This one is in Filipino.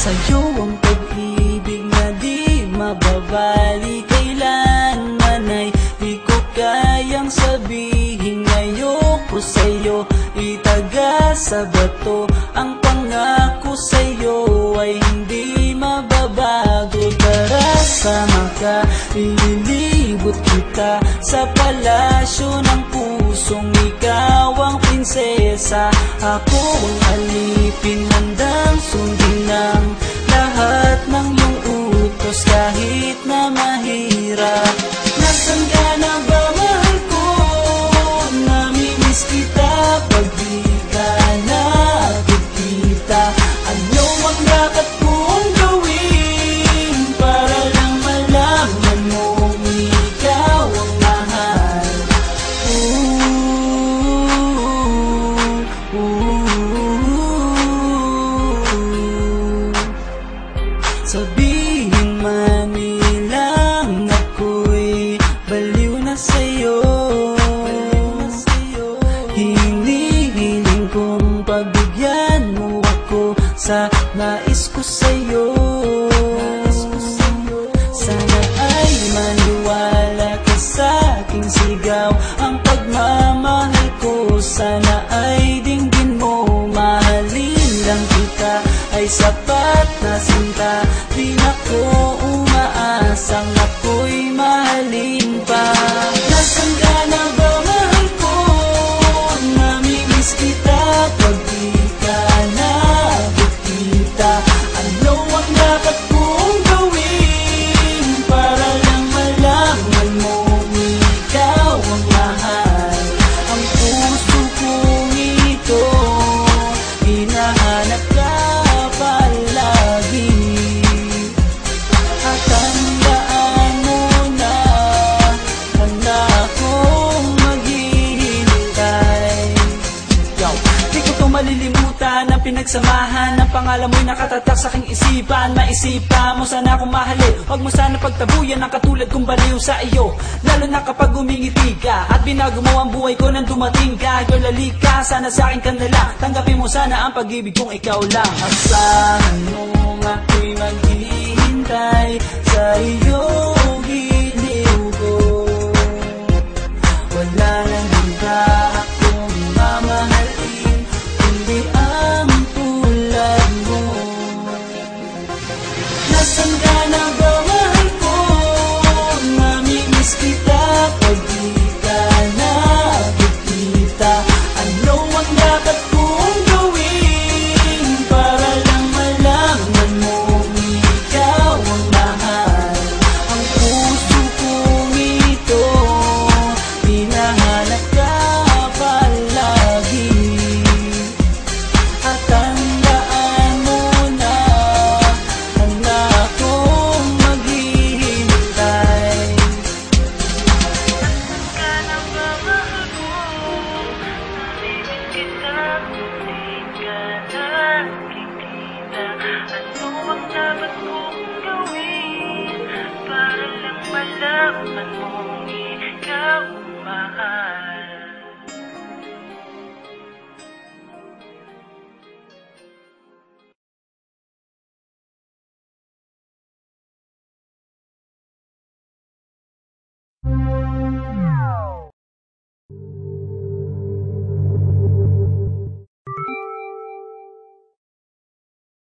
Sa'yo ang pag-ibig na di mababali, kailanman ay di ko kayang sabihin. Ayoko sa'yo itaga sa bato, ang pangako sa'yo ay hindi mababago. Tara sama ka, ililibot kita sa palasyo ng pusong ikaw ang prinsesa. Ako ang alipin, handang sundin ng lahat ng iyong utos kahit na mahirap. Nasaan ka na ba, mahal ko? Namimiss kita pag di ka nakikita. Ano ang dapat kong gawin para lang malaman mong ikaw ang mahal? Sabihin man nilang ako'y baliw na sa'yo, hinihiling kong pagbigyan mo ako sa nais ko sa'yo. Sana ay maniwala ka sa aking sigaw, ang pagmamahal ko sana ay dinggin mo. Mahalin lang kita ay sapat na sinta, di na ko umaasang ako'y mahalin pa. Nasaan ka na ba, mahal ko? Namimiss kita pag di ka nakikita. Ano ang dapat kong gawin para lang malaman mo ikaw ang mahal? Ang puso kong ito hinahanap ka palagi, at tandaan mo na handa akong maghihintay. Di ko to malilimutan ang pinagsamahan ng pangalan mo'y nakatatak sa aking isipan. Maisipan mo sana akong mahalin, huwag mo sana pagtabuyan ang katulad kong baliw sa iyo. Lalo na kapag umingiti ka at binago mo ang buhay ko nang dumating ka. Girl, halika, sana sa akin ka na lang, tanggapin mo sana ang pag-ibig kong ikaw lang. Asahan mo ako'y maghihintay sa iyong giliw ko, wala